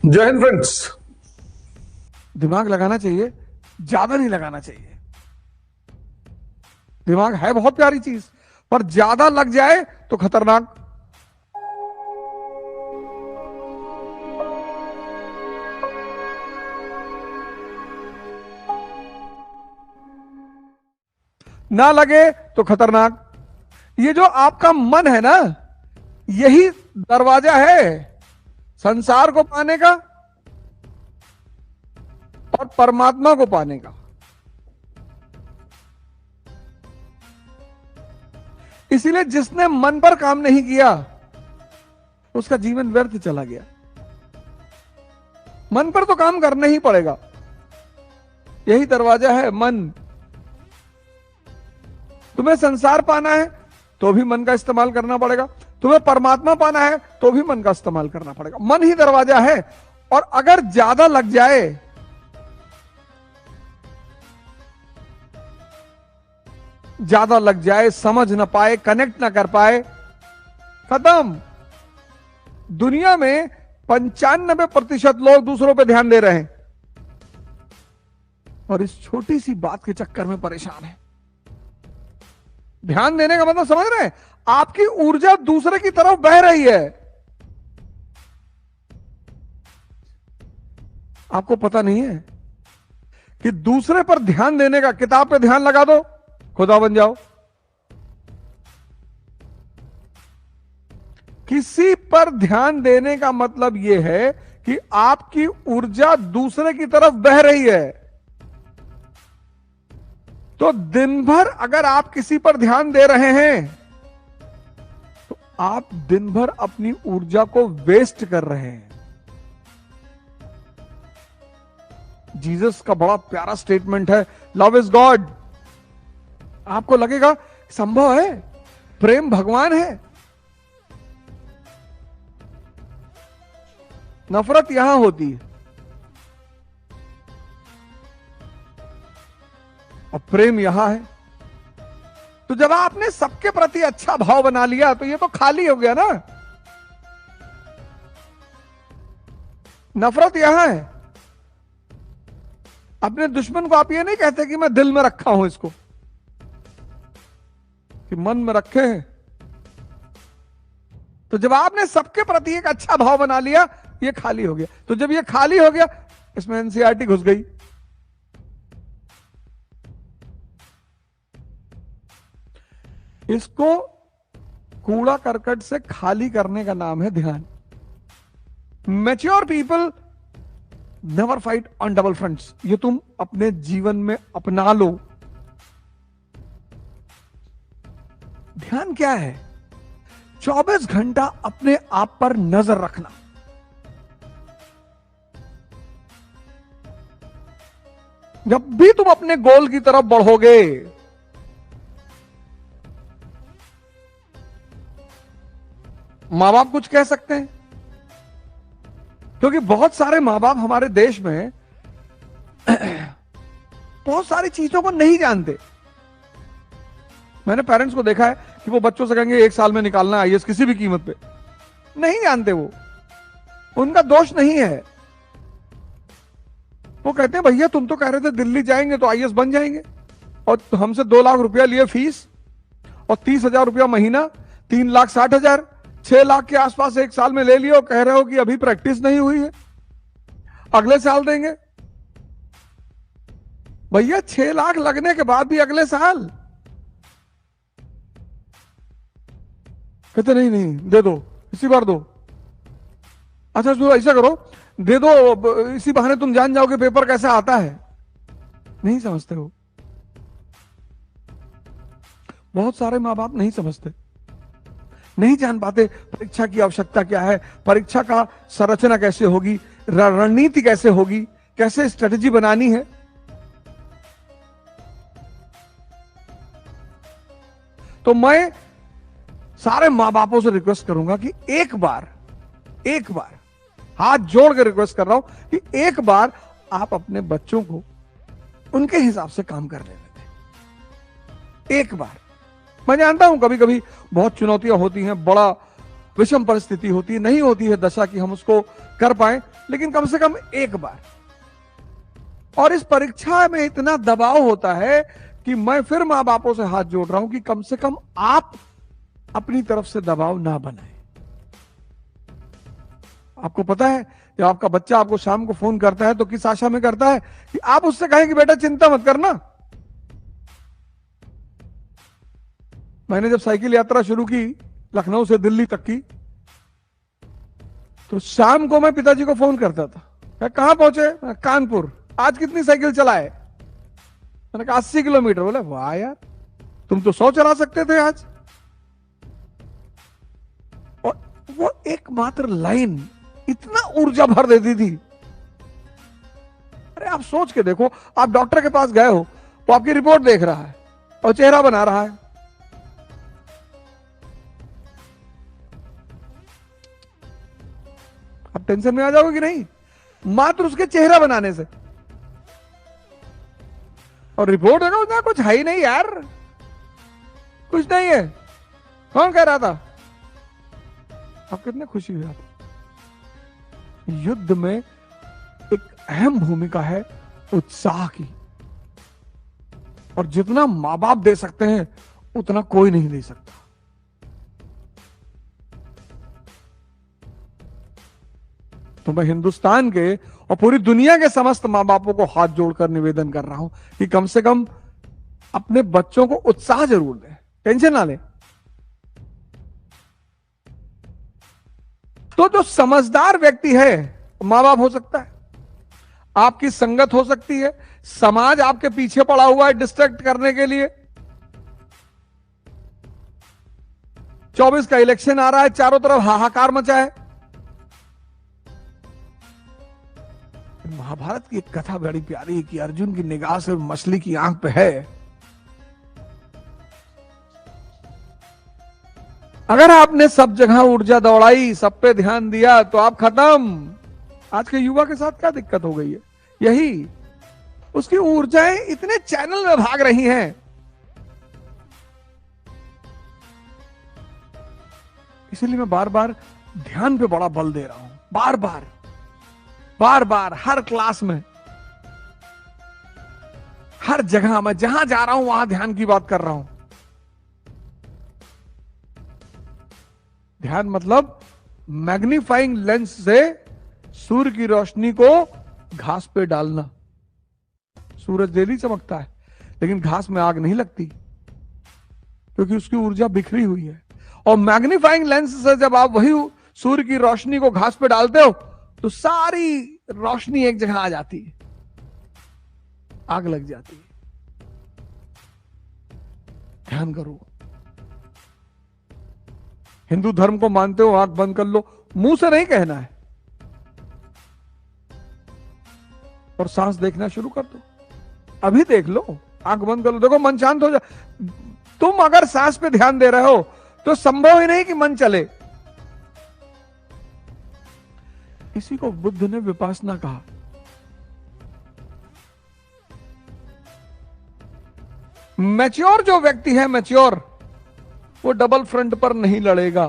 जय हिंद फ्रेंड्स। दिमाग लगाना चाहिए, ज्यादा नहीं लगाना चाहिए। दिमाग है बहुत प्यारी चीज, पर ज्यादा लग जाए तो खतरनाक। ना लगे तो खतरनाक। ये जो आपका मन है ना, यही दरवाजा है संसार को पाने का और परमात्मा को पाने का। इसीलिए जिसने मन पर काम नहीं किया उसका जीवन व्यर्थ चला गया। मन पर तो काम करना ही पड़ेगा, यही दरवाजा है मन। तुम्हें संसार पाना है तो भी मन का इस्तेमाल करना पड़ेगा, तुम्हें परमात्मा पाना है तो भी मन का इस्तेमाल करना पड़ेगा। मन ही दरवाजा है, और अगर ज्यादा लग जाए, ज्यादा लग जाए, समझ ना पाए, कनेक्ट ना कर पाए, खत्म। दुनिया में 95% लोग दूसरों पे ध्यान दे रहे हैं और इस छोटी सी बात के चक्कर में परेशान है। ध्यान देने का मतलब समझ रहे हैं? आपकी ऊर्जा दूसरे की तरफ बह रही है, आपको पता नहीं है कि दूसरे पर ध्यान देने का, किताब पे ध्यान लगा दो, खुदा बन जाओ। किसी पर ध्यान देने का मतलब यह है कि आपकी ऊर्जा दूसरे की तरफ बह रही है। तो दिन भर अगर आप किसी पर ध्यान दे रहे हैं तो आप दिन भर अपनी ऊर्जा को वेस्ट कर रहे हैं। जीसस का बड़ा प्यारा स्टेटमेंट है, लव इज गॉड। आपको लगेगा संभव है? प्रेम भगवान है। नफरत यहां होती है और प्रेम यहां है। तो जब आपने सबके प्रति अच्छा भाव बना लिया तो ये तो खाली हो गया ना। नफरत यहां है। अपने दुश्मन को आप ये नहीं कहते कि मैं दिल में रखा हूं इसको, कि मन में रखे हैं। तो जब आपने सबके प्रति एक अच्छा भाव बना लिया, ये खाली हो गया। तो जब ये खाली हो गया, इसमें एनसीईआरटी घुस गई। इसको कूड़ा करकट से खाली करने का नाम है ध्यान। Mature people never fight on double fronts. ये तुम अपने जीवन में अपना लो। ध्यान क्या है? 24 घंटा अपने आप पर नजर रखना। जब भी तुम अपने गोल की तरफ बढ़ोगे, मां बाप कुछ कह सकते हैं, क्योंकि बहुत सारे मां बाप हमारे देश में बहुत सारी चीजों को नहीं जानते। मैंने पेरेंट्स को देखा है कि वो बच्चों से कहेंगे 1 साल में निकालना है आईएएस किसी भी कीमत पे। नहीं जानते वो, उनका दोष नहीं है। वो कहते हैं भैया तुम तो कह रहे थे दिल्ली जाएंगे तो आईएएस बन जाएंगे, और हमसे 2 लाख रुपया लिए फीस और 30,000 रुपया महीना, 3,60,000, 6 लाख के आसपास 1 साल में ले लियो। कह रहे हो कि अभी प्रैक्टिस नहीं हुई है, अगले साल देंगे। भैया 6 लाख लगने के बाद भी अगले साल। कहते नहीं नहीं दे दो, इसी बार दो। अच्छा तो ऐसा करो, दे दो, इसी बहाने तुम जान जाओगे पेपर कैसा आता है। नहीं समझते हो। बहुत सारे मां बाप नहीं समझते, नहीं जान पाते परीक्षा की आवश्यकता क्या है, परीक्षा का संरचना कैसे होगी, रणनीति कैसे होगी, कैसे स्ट्रेटेजी बनानी है। तो मैं सारे मां बापों से रिक्वेस्ट करूंगा कि एक बार हाथ जोड़ कर रिक्वेस्ट कर रहा हूं कि एक बार आप अपने बच्चों को उनके हिसाब से काम कर लेने दें। एक बार। मैं जानता हूं कभी कभी बहुत चुनौतियां होती हैं, बड़ा विषम परिस्थिति होती है, नहीं होती है दशा कि हम उसको कर पाए, लेकिन कम से कम एक बार। और इस परीक्षा में इतना दबाव होता है कि मैं फिर मां बापों से हाथ जोड़ रहा हूं कि कम से कम आप अपनी तरफ से दबाव ना बनाएं। आपको पता है, जब आपका बच्चा आपको शाम को फोन करता है तो किस आशा में करता है कि आप उससे कहें कि बेटा चिंता मत करना। मैंने जब साइकिल यात्रा शुरू की लखनऊ से दिल्ली तक की, तो शाम को मैं पिताजी को फोन करता था, कहां पहुंचे? कानपुर। आज कितनी साइकिल चलाए? मैंने कहा 80 किलोमीटर। बोले वाह यार, तुम तो 100 चला सकते थे आज। और वो एकमात्र लाइन इतना ऊर्जा भर देती थी। अरे आप सोच के देखो, आप डॉक्टर के पास गए हो, वो आपकी रिपोर्ट देख रहा है और चेहरा बना रहा है। आप टेंशन में आ जाओगे कि नहीं? मात्र उसके चेहरा बनाने से। और रिपोर्ट देखो ना, कुछ है ही नहीं यार, कुछ नहीं है। कौन कह रहा था? आप कितने खुशी हुई। आप युद्ध में एक अहम भूमिका है उत्साह की, और जितना मां बाप दे सकते हैं उतना कोई नहीं दे सकता। तो मैं हिंदुस्तान के और पूरी दुनिया के समस्त मां बापों को हाथ जोड़कर निवेदन कर रहा हूं कि कम से कम अपने बच्चों को उत्साह जरूर दें, टेंशन ना लें। तो जो समझदार व्यक्ति है मां बाप हो सकता है, आपकी संगत हो सकती है, समाज आपके पीछे पड़ा हुआ है डिस्ट्रैक्ट करने के लिए। 24 का इलेक्शन आ रहा है, चारों तरफ हाहाकार मचा है। महाभारत की एक कथा बड़ी प्यारी है कि अर्जुन की निगाह से मछली की आंख पे है। अगर आपने सब जगह ऊर्जा दौड़ाई, सब पे ध्यान दिया, तो आप खत्म। आज के युवा के साथ क्या दिक्कत हो गई है? यही, उसकी ऊर्जाएं इतने चैनल में भाग रही हैं। इसीलिए मैं बार बार ध्यान पे बड़ा बल दे रहा हूं, बार बार बार बार, हर क्लास में, हर जगह मैं जहां जा रहा हूं वहां ध्यान की बात कर रहा हूं। ध्यान मतलब मैग्नीफाइंग लेंस से सूर्य की रोशनी को घास पे डालना। सूरज डेली चमकता है, लेकिन घास में आग नहीं लगती क्योंकि उसकी ऊर्जा बिखरी हुई है। और मैग्नीफाइंग लेंस से जब आप वही सूर्य की रोशनी को घास पे डालते हो तो सारी रोशनी एक जगह आ जाती है, आग लग जाती है। ध्यान करो। हिंदू धर्म को मानते हो, आंख बंद कर लो, मुंह से नहीं कहना है, और सांस देखना शुरू कर दो। अभी देख लो, आंख बंद कर लो, देखो मन शांत हो जाए। तुम अगर सांस पे ध्यान दे रहे हो तो संभव ही नहीं कि मन चले। इसी को बुद्ध ने विपासना कहा। मैच्योर जो व्यक्ति है, मैच्योर, वो डबल फ्रंट पर नहीं लड़ेगा।